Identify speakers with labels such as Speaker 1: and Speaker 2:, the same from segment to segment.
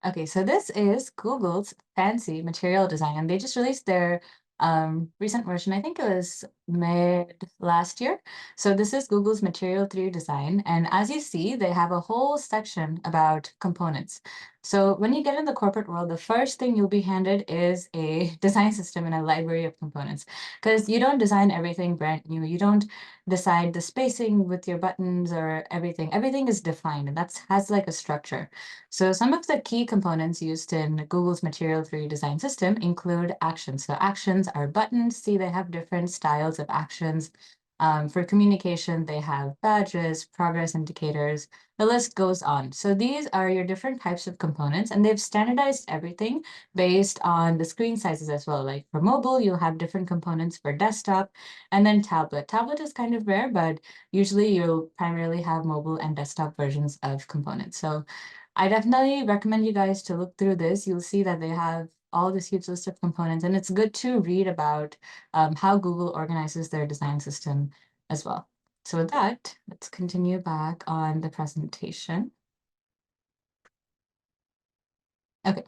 Speaker 1: Okay, so this is Google's fancy material design, and they just released their recent version. I think it was mid last year. So this is Google's Material 3 design, and as you see, they have a whole section about components. So when you get in the corporate world, the first thing you'll be handed is a design system and a library of components, because you don't design everything brand new. You don't decide the spacing with your buttons or everything. Everything is defined, and that's has like a structure. So some of the key components used in Google's Material 3 design system include actions. So actions are buttons. See, they have different styles of actions. For communication, they have badges, progress indicators. The list goes on. So these are your different types of components, and they've standardized everything based on the screen sizes as well. Like for mobile, you'll have different components for desktop, and then tablet. Tablet is kind of rare, but usually you'll primarily have mobile and desktop versions of components. So I definitely recommend you guys to look through this. You'll see that they have all this huge list of components, and it's good to read about how Google organizes their design system as well. So with that, let's continue back on the presentation. Okay,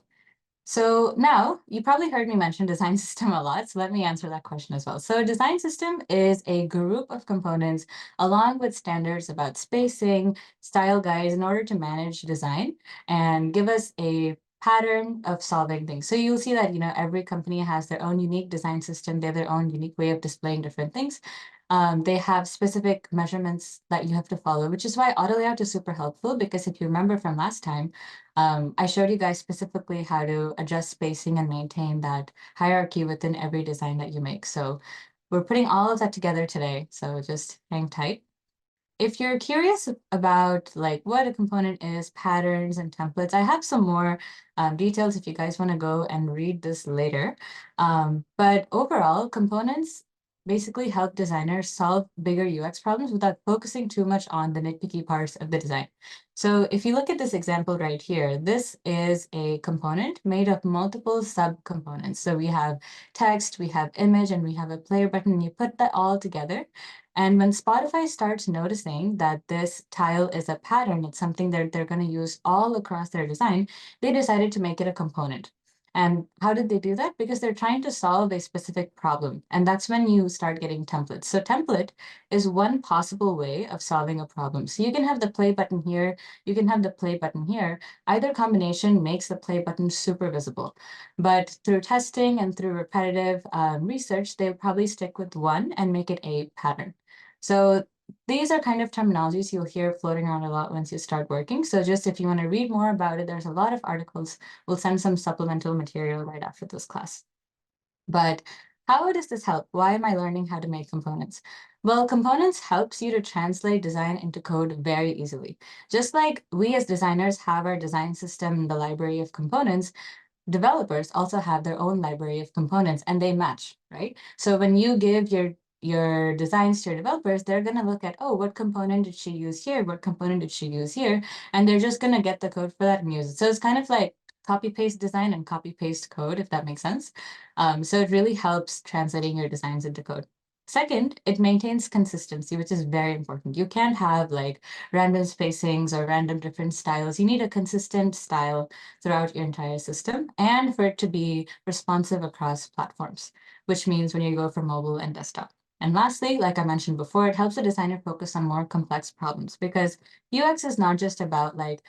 Speaker 1: so now you probably heard me mention design system a lot, so let me answer that question as well. So design system is a group of components along with standards about spacing, style guides in order to manage design and give us a pattern of solving things. So you'll see that, every company has their own unique design system. They have their own unique way of displaying different things. They have specific measurements that you have to follow, which is why auto layout is super helpful, because if you remember from last time, I showed you guys specifically how to adjust spacing and maintain that hierarchy within every design that you make. So we're putting all of that together today. So just hang tight. If you're curious about like what a component is, patterns and templates, I have some more details if you guys want to go and read this later. But overall, components basically help designers solve bigger UX problems without focusing too much on the nitpicky parts of the design. So if you look at this example right here, this is a component made of multiple subcomponents. So we have text, we have image, and we have a player button. You put that all together. And when Spotify starts noticing that this tile is a pattern, it's something that they're going to use all across their design, they decided to make it a component. And how did they do that? Because they're trying to solve a specific problem. And that's when you start getting templates. So template is one possible way of solving a problem. So you can have the play button here, you can have the play button here. Either combination makes the play button super visible. But through testing and through repetitive research, they'll probably stick with one and make it a pattern. So these are kind of terminologies you'll hear floating around a lot once you start working. So just if you want to read more about it, there's a lot of articles. We'll send some supplemental material right after this class. But how does this help? Why am I learning how to make components? Well, components helps you to translate design into code very easily. Just like we as designers have our design system, the library of components, developers also have their own library of components and they match, right? So when you give your designs to your developers, they're going to look at, oh, what component did she use here? What component did she use here? And they're just going to get the code for that and use it. So it's kind of like copy paste design and copy paste code, if that makes sense. So it really helps translating your designs into code. Second, it maintains consistency, which is very important. You can't have like random spacings or random different styles. You need a consistent style throughout your entire system and for it to be responsive across platforms, which means when you go for mobile and desktop. And lastly, like I mentioned before, it helps the designer focus on more complex problems because UX is not just about like,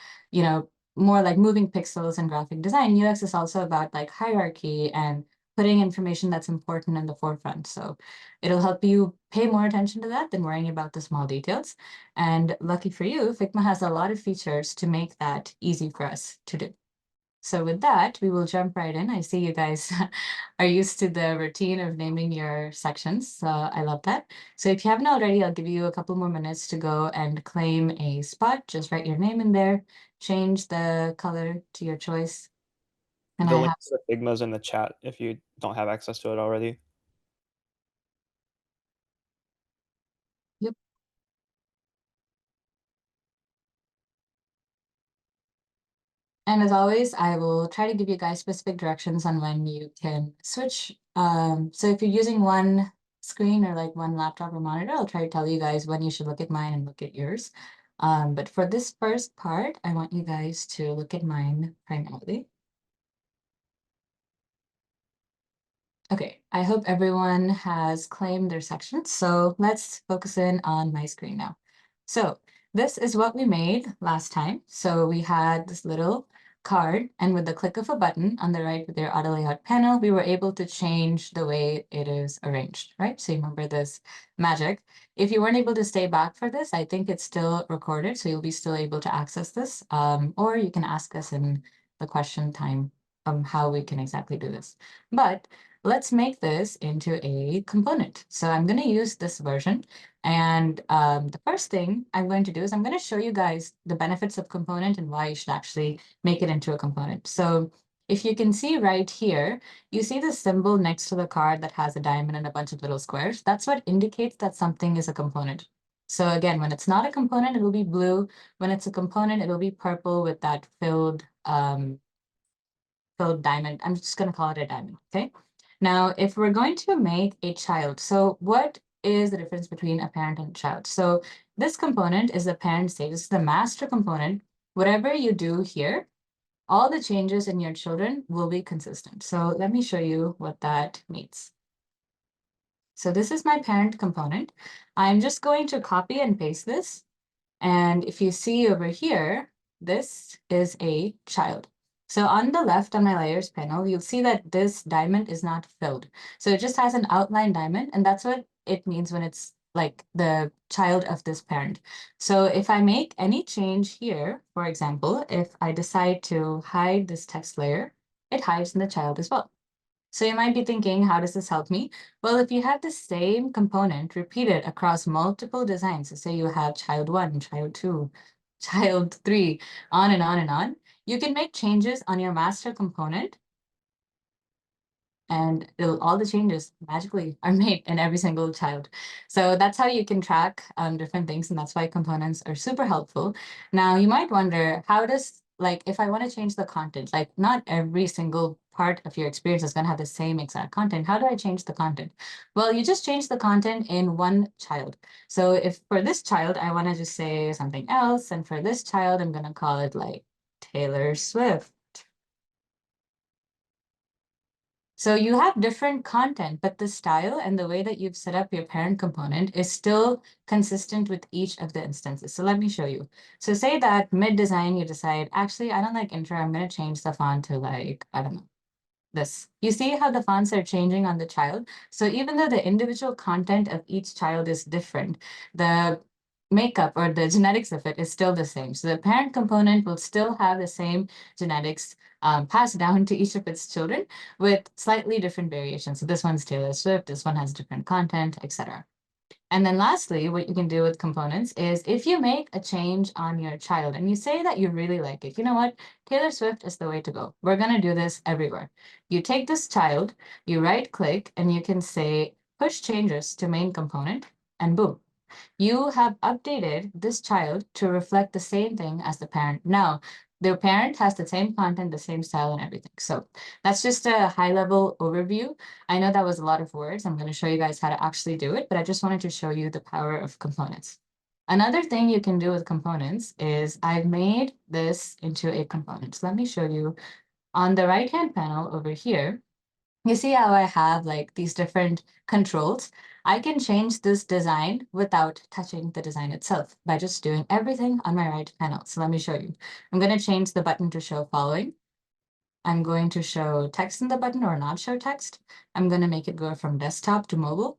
Speaker 1: more like moving pixels and graphic design. UX is also about like hierarchy and putting information that's important in the forefront. So it'll help you pay more attention to that than worrying about the small details. And lucky for you, Figma has a lot of features to make that easy for us to do. So with that, we will jump right in. I see you guys are used to the routine of naming your sections. So I love that. So if you haven't already, I'll give you a couple more minutes to go and claim a spot. Just write your name in there, change the color to your choice. And
Speaker 2: The
Speaker 1: I
Speaker 2: link
Speaker 1: have,
Speaker 2: to Figma's in the chat if you don't have access to it already.
Speaker 1: yep. And as always, I will try to give you guys specific directions on when you can switch. So if you're using one screen or like one laptop or monitor, I'll try to tell you guys when you should look at mine and look at yours. But for this first part, I want you guys to look at mine primarily. Okay, I hope everyone has claimed their section. So let's focus in on my screen now. So this is what we made last time. So we had this little card, and with the click of a button on the right with your auto layout panel, we were able to change the way it is arranged, right? So you remember this magic. If you weren't able to stay back for this, I think it's still recorded, so you'll be still able to access this. Or you can ask us in the question time how we can exactly do this. But let's make this into a component. So I'm going to use this version. And the first thing I'm going to do is I'm going to show you guys the benefits of component and why you should actually make it into a component. So if you can see right here, you see the symbol next to the card that has a diamond and a bunch of little squares. That's what indicates that something is a component. So again, when it's not a component, it will be blue. When it's a component, it will be purple with that filled diamond. I'm just going to call it a diamond, okay? Now, if we're going to make a child, so what is the difference between a parent and a child? So this component is the parent state. This is the master component. Whatever you do here, all the changes in your children will be consistent. So let me show you what that means. So this is my parent component. I'm just going to copy and paste this. And if you see over here, this is a child. So on the left on my layers panel, you'll see that this diamond is not filled. So it just has an outline diamond, and that's what it means when it's like the child of this parent. So if I make any change here, for example, if I decide to hide this text layer, it hides in the child as well. So you might be thinking, how does this help me? Well, if you have the same component repeated across multiple designs, so say you have child one, child two, child three, on and on and on, you can make changes on your master component and all the changes magically are made in every single child. So that's how you can track different things, and that's why components are super helpful. Now, you might wonder, how does, like, if I want to change the content, like not every single part of your experience is going to have the same exact content. How do I change the content? Well, you just change the content in one child. So if for this child, I want to just say something else, and for this child, I'm going to call it like Taylor Swift. So you have different content, but the style and the way that you've set up your parent component is still consistent with each of the instances. So let me show you. So say that mid-design, you decide, actually, I don't like intro. I'm going to change the font to like, I don't know, this. You see how the fonts are changing on the child? So even though the individual content of each child is different, the makeup or the genetics of it is still the same. So the parent component will still have the same genetics passed down to each of its children with slightly different variations. So this one's Taylor Swift, this one has different content, etc. And then lastly, what you can do with components is if you make a change on your child and you say that you really like it, you know what? Taylor Swift is the way to go. We're going to do this everywhere. You take this child, you right click, and you can say push changes to main component, and boom, you have updated this child to reflect the same thing as the parent. Now, their parent has the same content, the same style, and everything. So that's just a high level overview. I know that was a lot of words. I'm going to show you guys how to actually do it, but I just wanted to show you the power of components. Another thing you can do with components is I've made this into a component. So let me show you on the right-hand panel over here. You see how I have like these different controls? I can change this design without touching the design itself by just doing everything on my right panel. So let me show you. I'm going to change the button to show following. I'm going to show text in the button or not show text. I'm going to make it go from desktop to mobile.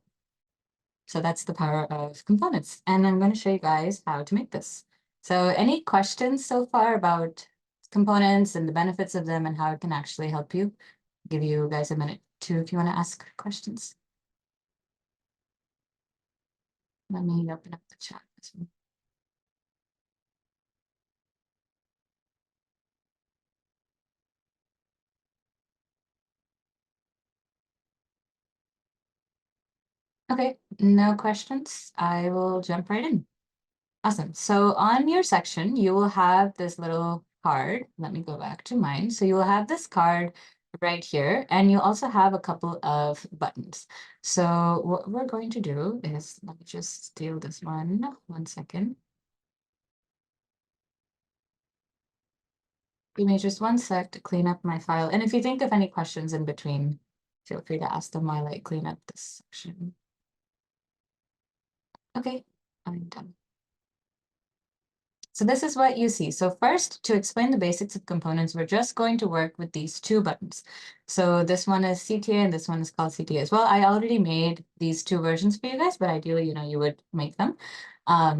Speaker 1: So that's the power of components. And I'm going to show you guys how to make this. So any questions so far about components and the benefits of them and how it can actually help you? Give you guys a minute to if you want to ask questions. Let me open up the chat. Okay, no questions. I will jump right in. Awesome. So on your section, you will have this little card. Let me go back to mine. So you will have this card right here, and you also have a couple of buttons. So what we're going to do is, let me just steal this one. 1 second. Give me just one sec to clean up my file. And if you think of any questions in between, feel free to ask them while I clean up this section. Okay, I'm done. So this is what you see. So first, to explain the basics of components, we're just going to work with these two buttons. So this one is CTA and this one is called CTA as well. I already made these two versions for you guys, but ideally, you would make them.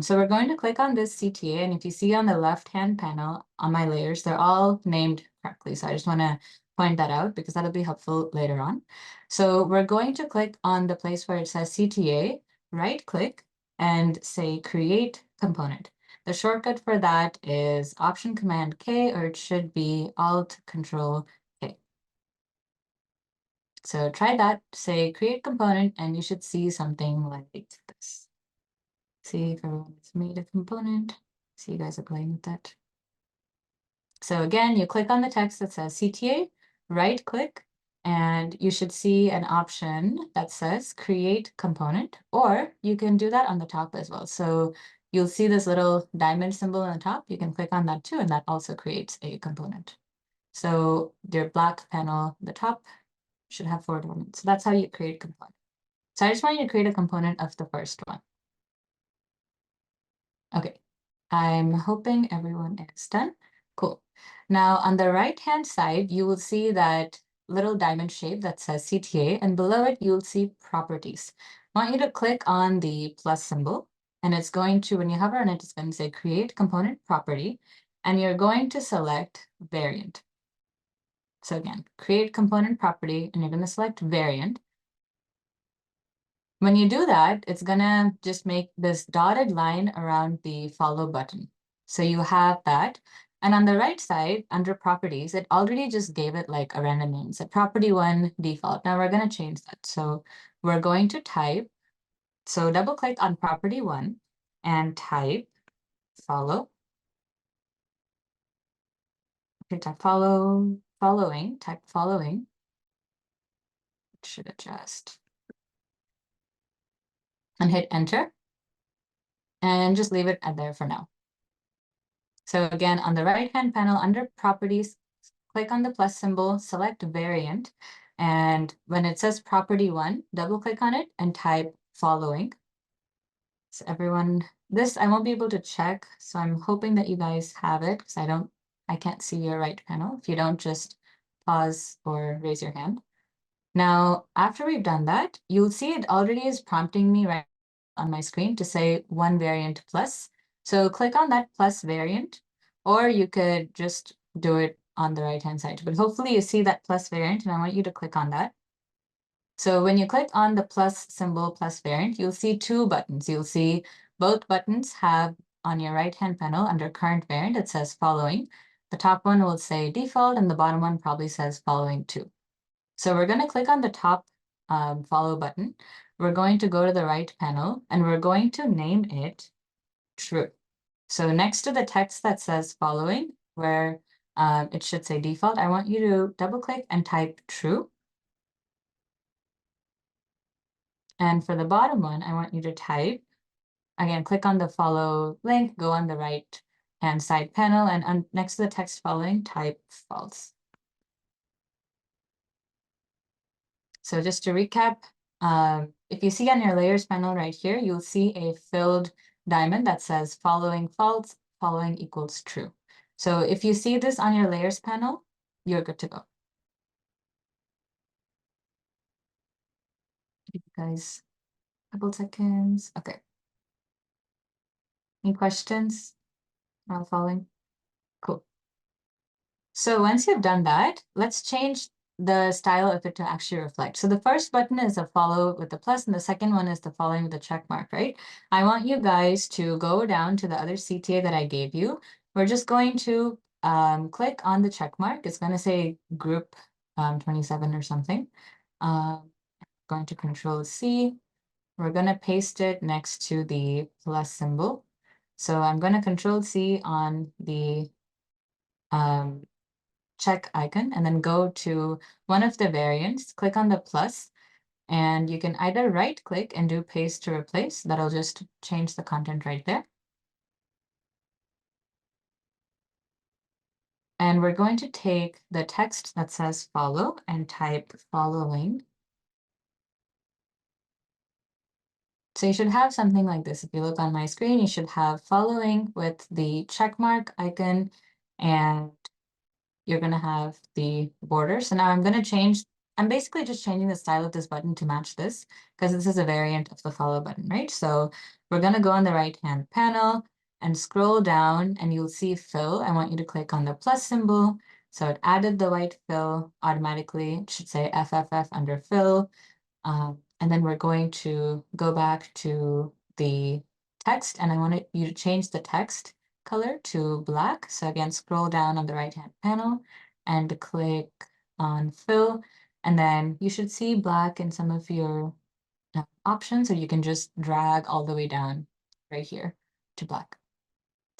Speaker 1: So we're going to click on this CTA, and if you see on the left-hand panel on my layers, they're all named correctly. So I just want to point that out because that'll be helpful later on. So we're going to click on the place where it says CTA, right click, and say Create Component. The shortcut for that is Option Command K, or it should be Alt Control K. So try that, say Create Component, and you should see something like this. See if everyone's made a component. See you guys are playing with that. So again, you click on the text that says CTA, right click, and you should see an option that says Create Component, or you can do that on the top as well. So you'll see this little diamond symbol on the top. You can click on that too, and that also creates a component. So your black panel, the top, should have 4 diamonds. So that's how you create a component. So I just want you to create a component of the first one. Okay, I'm hoping everyone is done. Cool. Now on the right-hand side, you will see that little diamond shape that says CTA, and below it, you'll see properties. I want you to click on the plus symbol, and it's going to, when you hover on it, it's going to say create component property, and you're going to select variant. So again, create component property, and you're going to select variant. When you do that, it's gonna just make this dotted line around the follow button. So you have that. And on the right side, under properties, it already just gave it like a random name. So property 1 default. Now we're gonna change that. So we're going to type, so double click on property 1 and type follow. Okay, type following, type following. It should adjust. And hit enter. And just leave it at there for now. So again, on the right-hand panel under properties, click on the plus symbol, select variant, and when it says property 1, double click on it and type following. So everyone, this I won't be able to check, so I'm hoping that you guys have it because I can't see your right panel. If you don't, just pause or raise your hand. Now, after we've done that, you'll see it already is prompting me right on my screen to say 1 variant plus. So click on that plus variant, or you could just do it on the right-hand side. But hopefully you see that plus variant, and I want you to click on that. So when you click on the plus symbol plus variant, you'll see 2 buttons. You'll see both buttons have on your right-hand panel under current variant, it says following. The top one will say default, and the bottom one probably says following 2. So we're going to click on the top follow button. We're going to go to the right panel, and we're going to name it true. So next to the text that says following, where it should say default, I want you to double click and type true. And for the bottom one, I want you to type, again, click on the follow link, go on the right hand side panel, and next to the text following, type false. So just to recap, if you see on your layers panel right here, you'll see a filled diamond that says following false, following equals true. So if you see this on your layers panel, you're good to go. Give you guys a couple seconds. Okay. Any questions? All following? Cool. So once you've done that, let's change the style of it to actually reflect. So the first button is a follow with the plus, and the second one is the following with the check mark, right? I want you guys to go down to the other CTA that I gave you. We're just going to click on the check mark. It's going to say group 27 or something. Going to Control C. We're going to paste it next to the plus symbol. So I'm going to Control C on the check icon and then go to one of the variants, click on the plus, and you can either right click and do paste to replace. That'll just change the content right there. And we're going to take the text that says follow and type following. So you should have something like this. If you look on my screen, you should have following with the check mark icon, and you're going to have the border. So now I'm basically just changing the style of this button to match this, because this is a variant of the follow button, right? So we're going to go on the right-hand panel and scroll down, and you'll see fill. I want you to click on the plus symbol. So it added the white fill automatically. It should say FFF under fill. And then we're going to go back to the text, and I want you to change the text color to black. So again, scroll down on the right-hand panel and click on fill, and then you should see black in some of your options, or you can just drag all the way down right here to black.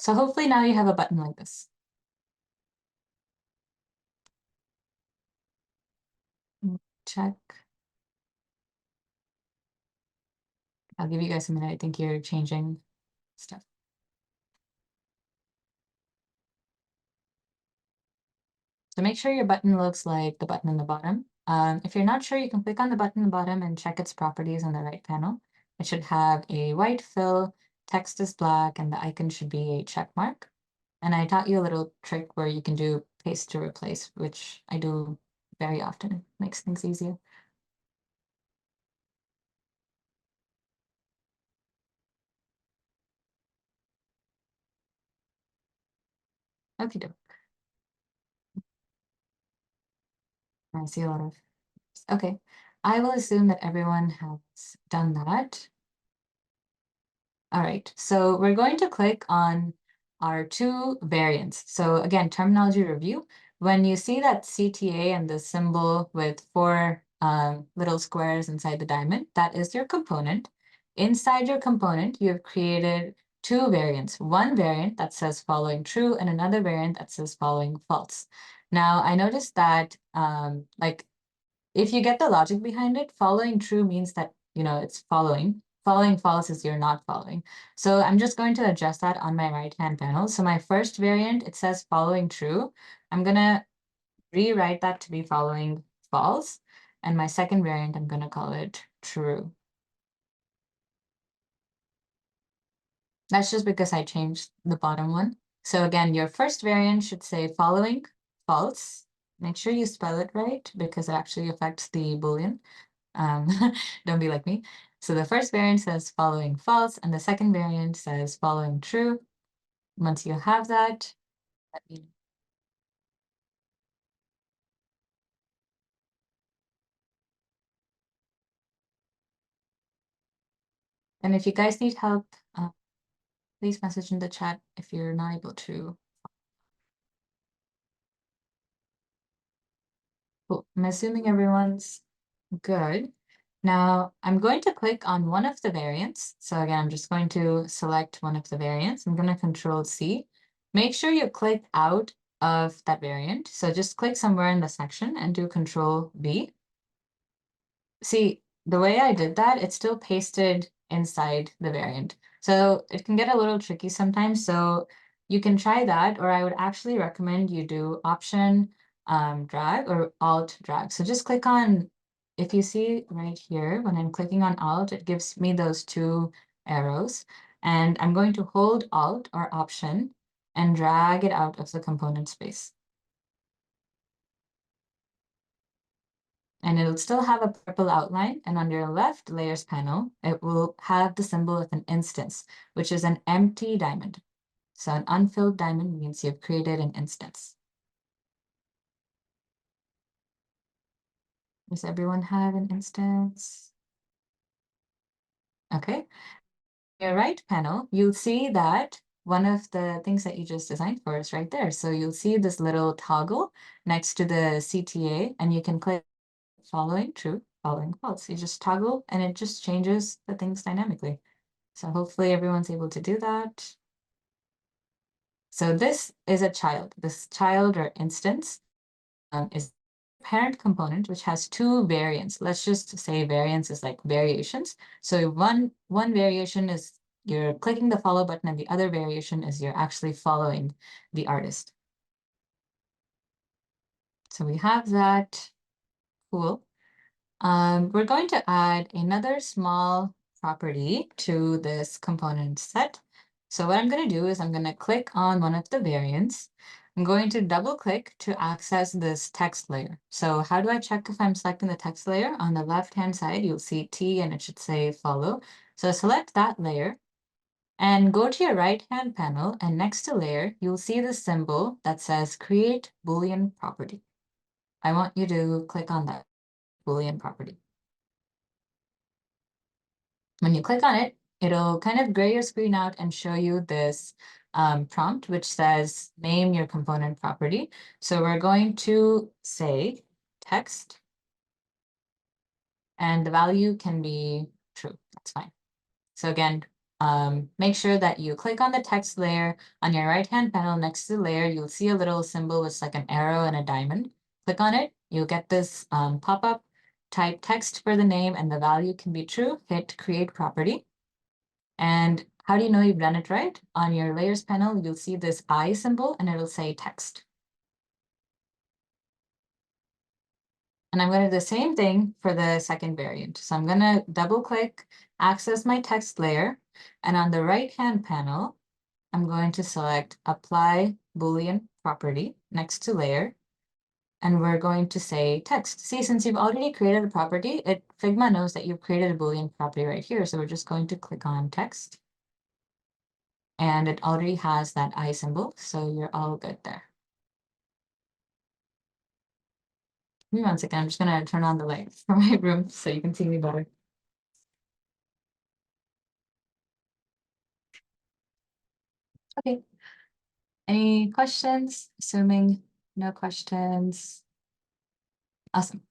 Speaker 1: So hopefully now you have a button like this. Check. I'll give you guys a minute. I think you're changing stuff. So make sure your button looks like the button in the bottom. If you're not sure, you can click on the button in the bottom and check its properties on the right panel. It should have a white fill, text is black, and the icon should be a check mark. And I taught you a little trick where you can do paste to replace, which I do very often. It makes things easier. Okay, doke. I see a lot of. Okay, I will assume that everyone has done that. All right, so we're going to click on our two variants. So again, terminology review. When you see that CTA and the symbol with four little squares inside the diamond, that is your component. Inside your component, you have created two variants. One variant that says following true and another variant that says following false. Now, I noticed that like if you get the logic behind it, following true means that, it's following. Following false is you're not following. So I'm just going to adjust that on my right-hand panel. So my first variant, it says following true. I'm going to rewrite that to be following false. And my second variant, I'm going to call it true. That's just because I changed the bottom one. So again, your first variant should say following false. Make sure you spell it right because it actually affects the Boolean. Um, don't be like me. So the first variant says following false, and the second variant says following true. Once you have that, let me. And if you guys need help, please message in the chat if you're not able to. Cool. I'm assuming everyone's good. Now I'm going to click on one of the variants. So again, I'm just going to select one of the variants. I'm going to Control C. Make sure you click out of that variant. So just click somewhere in the section and do Control V. See, the way I did that, it's still pasted inside the variant. So it can get a little tricky sometimes. So you can try that, or I would actually recommend you do Option drag or Alt drag. So just click on, if you see right here, when I'm clicking on Alt, it gives me those two arrows. And I'm going to hold Alt or Option and drag it out of the component space. And it'll still have a purple outline, and on your left layers panel, it will have the symbol of an instance, which is an empty diamond. So an unfilled diamond means you've created an instance. Does everyone have an instance? Okay. Your right panel, you'll see that one of the things that you just designed for is right there. So you'll see this little toggle next to the CTA, and you can click following true, following false. You just toggle and it just changes the things dynamically. So hopefully everyone's able to do that. So this is a child. This child or instance is parent component, which has two variants. Let's just say variants is like variations. So one variation is you're clicking the follow button, and the other variation is you're actually following the artist. So we have that. Cool. We're going to add another small property to this component set. So what I'm going to do is I'm going to click on one of the variants. I'm going to double click to access this text layer. So how do I check if I'm selecting the text layer? On the left-hand side, you'll see T and it should say follow. So select that layer and go to your right-hand panel, and next to layer, you'll see the symbol that says create Boolean property. I want you to click on that Boolean property. When you click on it, it'll kind of gray your screen out and show you this prompt, which says name your component property. So we're going to say text, and the value can be true. That's fine. So again, make sure that you click on the text layer. On your right-hand panel next to the layer, you'll see a little symbol with like an arrow and a diamond. Click on it, you'll get this pop-up. Type text for the name and the value can be true. Hit create property. And how do you know you've done it right? On your layers panel, you'll see this I symbol and it'll say text. And I'm going to do the same thing for the second variant. So I'm going to double click, access my text layer, and on the right-hand panel, I'm going to select apply Boolean property next to layer, and we're going to say text. See, since you've already created a property, Figma knows that you've created a Boolean property right here. So we're just going to click on text. And it already has that I symbol, so you're all good there. Give me 1 second, I'm just gonna turn on the light for my room so you can see me better. Okay. Any questions? Assuming no questions. Awesome.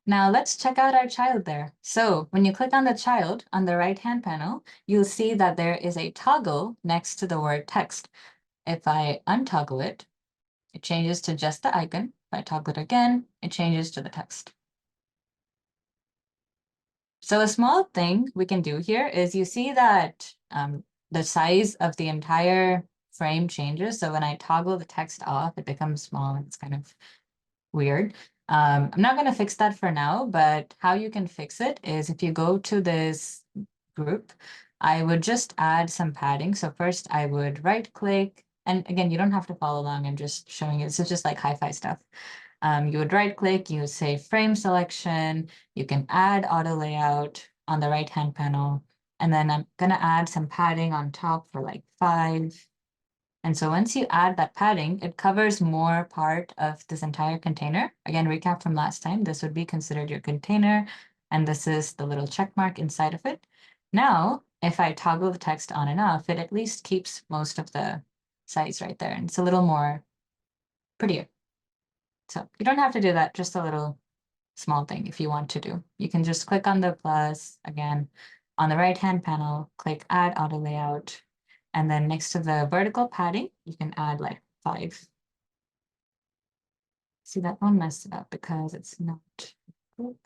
Speaker 1: Now let's check out our child there. So when you click on the child on the right-hand panel, you'll see that there is a toggle next to the word text. If I untoggle it, it changes to just the icon. If I toggle it again, it changes to the text. So a small thing we can do here is you see that the size of the entire frame changes. So when I toggle the text off, it becomes small and it's kind of weird. I'm not going to fix that for now, but how you can fix it is if you go to this group, I would just add some padding. So first I would right click, and again, you don't have to follow along. I'm just showing you. This is just like hi-fi stuff. You would right click, you would say frame selection, you can add auto layout on the right-hand panel, and then I'm gonna add some padding on top for like 5. And so once you add that padding, it covers more part of this entire container. Again, recap from last time, this would be considered your container, and this is the little check mark inside of it. Now, if I toggle the text on and off, it at least keeps most of the size right there, and it's a little more prettier. So you don't have to do that, just a little small thing if you want to do. You can just click on the plus again on the right-hand panel, click add auto layout, and then next to the vertical padding, you can add like 5. See, that one messed it up because it's not. Oop.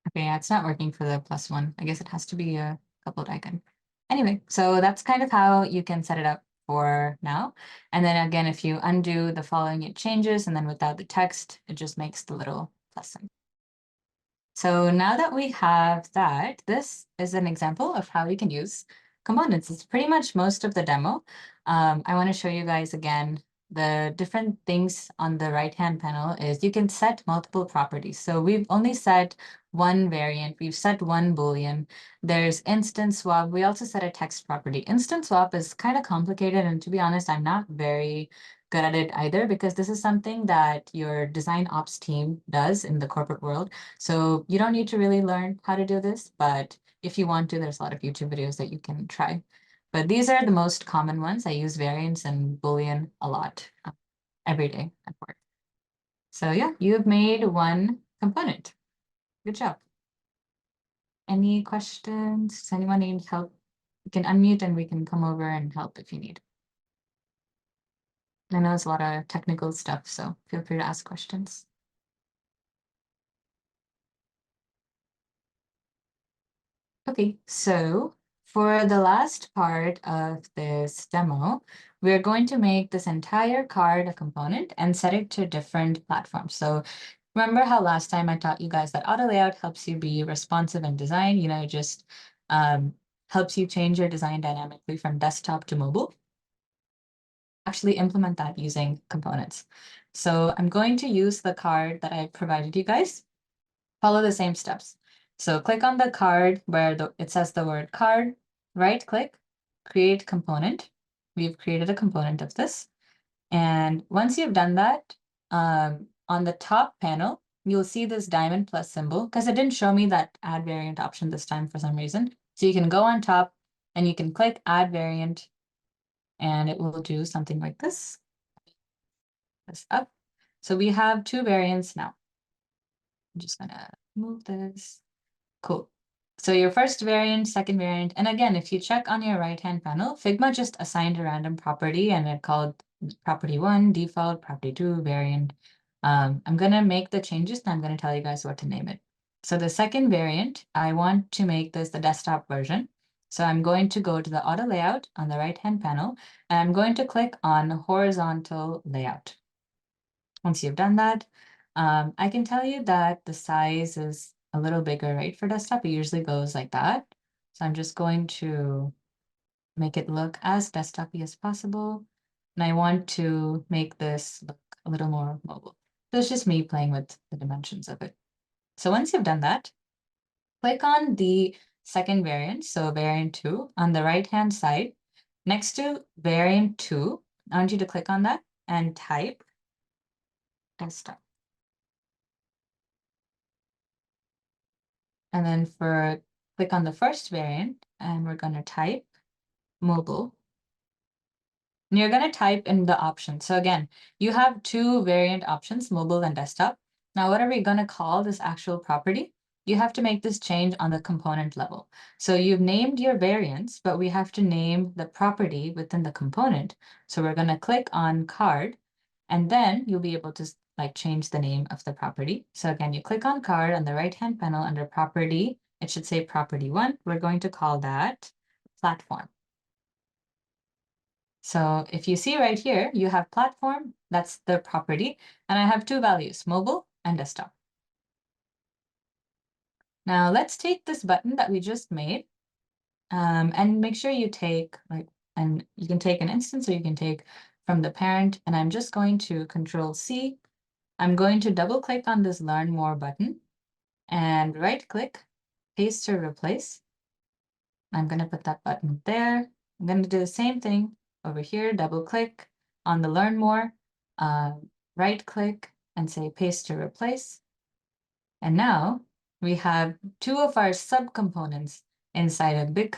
Speaker 1: Okay, yeah, it's not working for the plus one. I guess it has to be a coupled icon. Anyway, so that's kind of how you can set it up for now. And then again, if you undo the following, it changes, and then without the text, it just makes the little plus sign. So now that we have that, this is an example of how we can use components. It's pretty much most of the demo. I want to show you guys again the different things on the right-hand panel is you can set multiple properties. So we've only set one variant. We've set one Boolean. There's instance swap. We also set a text property. Instance swap is kind of complicated. And to be honest, I'm not very good at it either because this is something that your design ops team does in the corporate world. So you don't need to really learn how to do this, but if you want to, there's a lot of YouTube videos that you can try. But these are the most common ones. I use variants and Boolean a lot every day at work. So yeah, you've made one component. Good job. Any questions? Does anyone need help? You can unmute and we can come over and help if you need. I know it's a lot of technical stuff, so feel free to ask questions. Okay, so for the last part of this demo, we're going to make this entire card a component and set it to different platforms. So remember how last time I taught you guys that auto layout helps you be responsive in design, just helps you change your design dynamically from desktop to mobile. Actually implement that using components. So I'm going to use the card that I provided you guys. Follow the same steps. So click on the card where it says the word card, right click, create component. We've created a component of this. And once you've done that, on the top panel, you'll see this diamond plus symbol because it didn't show me that add variant option this time for some reason. So you can go on top and you can click add variant and it will do something like this up. So we have two variants now. I'm just gonna move this. Cool. So your first variant, second variant, and again, if you check on your right-hand panel, Figma just assigned a random property and it called property 1, default, property 2, variant. I'm gonna make the changes and I'm gonna tell you guys what to name it. So the second variant, I want to make this the desktop version. So I'm going to go to the auto layout on the right-hand panel, and I'm going to click on horizontal layout. Once you've done that, I can tell you that the size is a little bigger, right? For desktop, it usually goes like that. So I'm just going to make it look as desktop-y as possible. And I want to make this look a little more mobile. So it's just me playing with the dimensions of it. So once you've done that, click on the second variant, so variant 2, on the right-hand side. Next to variant 2, I want you to click on that and type desktop. And then click on the first variant and we're going to type mobile. And you're going to type in the option. So again, you have two variant options, mobile and desktop. Now, what are we going to call this actual property? You have to make this change on the component level. So you've named your variants, but we have to name the property within the component. So we're going to click on card, and then you'll be able to change the name of the property. So again, you click on card on the right-hand panel under property. It should say property 1. We're going to call that platform. So if you see right here, you have platform, that's the property, and I have two values, mobile and desktop. Now let's take this button that we just made and make sure you take and you can take an instance or you can take from the parent, and I'm just going to Control C. I'm going to double click on this Learn More button and right click, paste to replace. I'm going to put that button there. I'm going to do the same thing over here, double click on the Learn More, right click and say paste to replace. And now we have two of our subcomponents inside a big.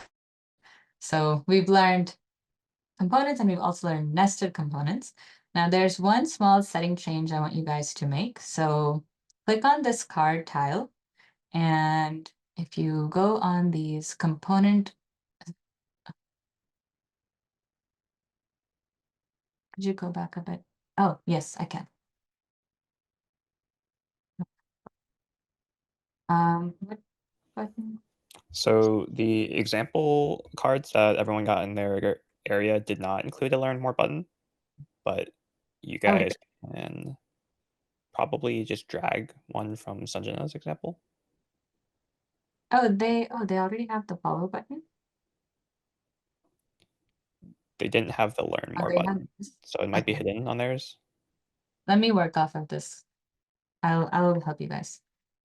Speaker 1: So we've learned components and we've also learned nested components. Now there's one small setting change I want you guys to make. So click on this card tile, and if you go on these component, could you go back a bit? Oh, yes, I can. What button?
Speaker 2: So the example cards that everyone got in their area did not include a learn more button, but you
Speaker 1: Oh,
Speaker 2: guys can probably just drag one from Sanjana's example.
Speaker 1: they already have the follow button.
Speaker 2: They didn't have the learn
Speaker 1: Oh,
Speaker 2: more
Speaker 1: they have
Speaker 2: button,
Speaker 1: this.
Speaker 2: so it might be
Speaker 1: Okay,
Speaker 2: hidden on theirs.
Speaker 1: let me work off of this. I'll help you guys.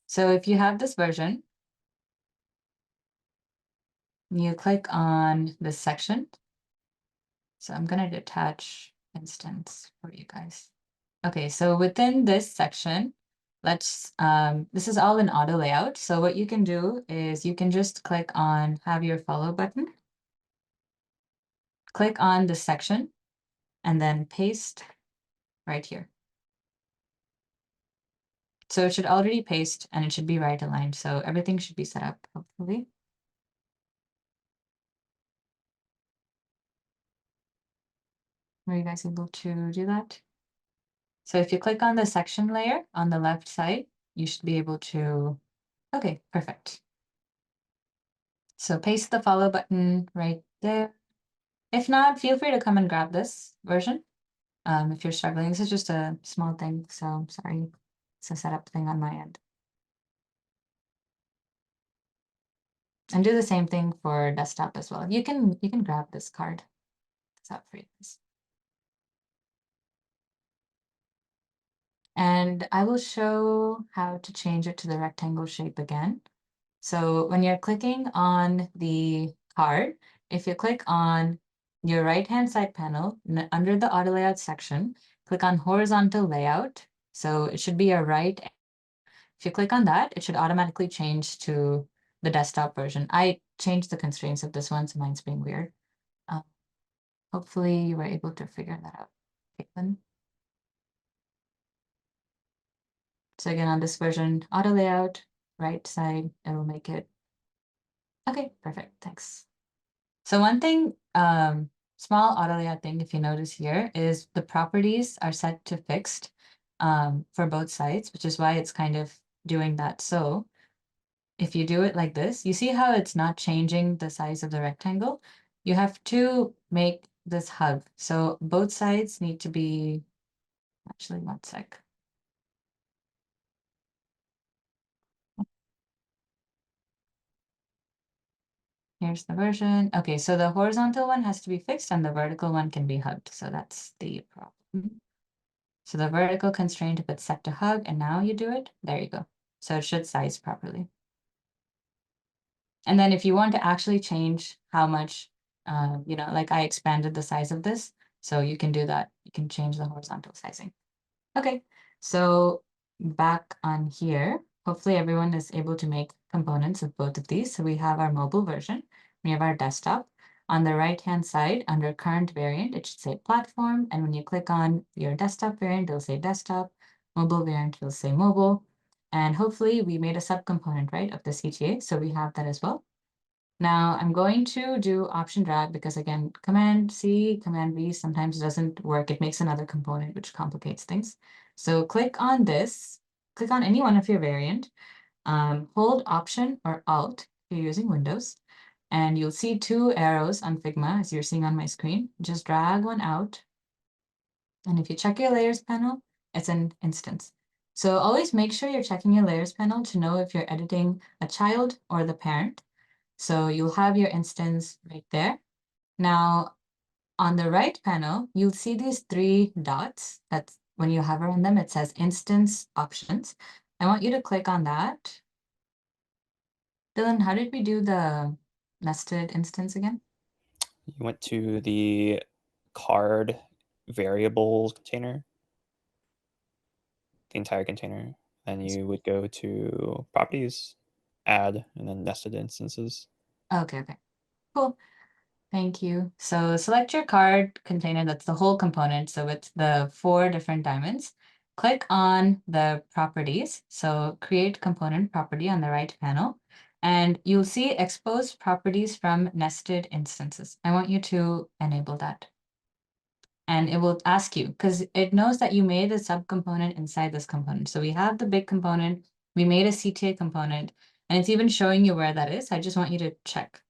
Speaker 1: So if you have this version, you click on this section. So I'm gonna detach instance for you guys. Okay, so within this section, this is all in auto layout. So what you can do is you can just click on have your follow button, click on the section, and then paste right here. So it should already paste and it should be right aligned. So everything should be set up, hopefully. Were you guys able to do that? So if you click on the section layer on the left side, you should be able to, okay, perfect. So paste the follow button right there. If not, feel free to come and grab this version. If you're struggling, this is just a small thing, so sorry. It's a setup thing on my end. And do the same thing for desktop as well. You can grab this card. It's up for you guys. And I will show how to change it to the rectangle shape again. So when you're clicking on the card, if you click on your right-hand side panel, under the auto layout section, click on horizontal layout. So it should be your right. If you click on that, it should automatically change to the desktop version. I changed the constraints of this one, so mine's being weird. Uh, Hopefully you were able to figure that out, Caitlin. So again, on this version, auto layout, right side, it'll make it. Okay, perfect, thanks. So one thing, small auto layout thing, if you notice here, is the properties are set to fixed for both sides, which is why it's kind of doing that. So if you do it like this, you see how it's not changing the size of the rectangle? You have to make this hug. So both sides need to be, actually one sec. Here's the version. Okay, so the horizontal one has to be fixed and the vertical one can be hugged. So that's the problem. So the vertical constraint, if it's set to hug and now you do it, there you go. So it should size properly. And then if you want to actually change how much, like I expanded the size of this, so you can do that. You can change the horizontal sizing. Okay, so back on here, hopefully everyone is able to make components of both of these. So we have our mobile version, we have our desktop. On the right-hand side, under current variant, it should say platform. And when you click on your desktop variant, it'll say desktop. Mobile variant will say mobile. And hopefully we made a subcomponent, right, of the CTA. So we have that as well. Now I'm going to do option drag because again, Command C, Command V sometimes doesn't work. It makes another component, which complicates things. So click on this, click on any one of your variant, hold Option or Alt if you're using Windows, and you'll see two arrows on Figma as you're seeing on my screen. Just drag one out. And if you check your layers panel, it's an instance. So always make sure you're checking your layers panel to know if you're editing a child or the parent. So you'll have your instance right there. Now, on the right panel, you'll see these three dots. That's when you hover on them, it says instance options. I want you to click on that. Dylan, how did we do the nested instance again?
Speaker 2: You went to the card variable container, the entire container, then you would go to properties, add, and then nested instances.
Speaker 1: Okay, cool. Thank you. So select your card container, that's the whole component. So it's the 4 different diamonds. Click on the properties. So create component property on the right panel. And you'll see expose properties from nested instances. I want you to enable that. And it will ask you, because it knows that you made a subcomponent inside this component. So we have the big component, we made a CTA component, and it's even showing you where that is. I just want you to check.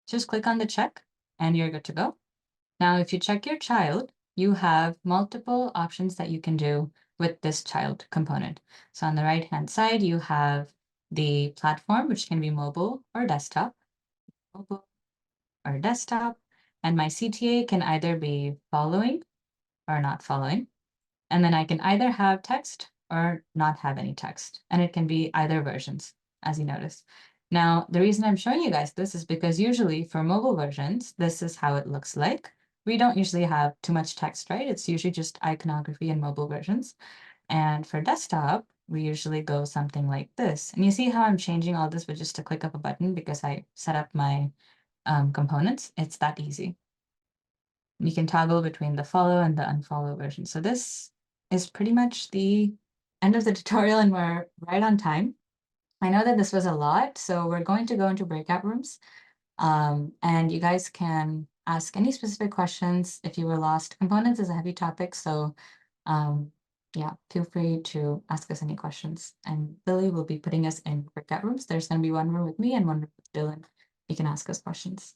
Speaker 1: Just click on the check and you're good to go. Now, if you check your child, you have multiple options that you can do with this child component. So on the right-hand side, you have the platform, which can be mobile or desktop, mobile or desktop. And my CTA can either be following or not following. And then I can either have text or not have any text. And it can be either versions, as you notice. Now, the reason I'm showing you guys this is because usually for mobile versions, this is how it looks like. We don't usually have too much text, right? It's usually just iconography in mobile versions. And for desktop, we usually go something like this. And you see how I'm changing all this with just a click of a button because I set up my components. It's that easy. You can toggle between the follow and the unfollow version. So this is pretty much the end of the tutorial and we're right on time. I know that this was a lot, so we're going to go into breakout rooms. And you guys can ask any specific questions if you were lost. Components is a heavy topic, so yeah, feel free to ask us any questions. And Lily will be putting us in breakout rooms. There's going to be one room with me and one room with Dylan. you can ask us questions.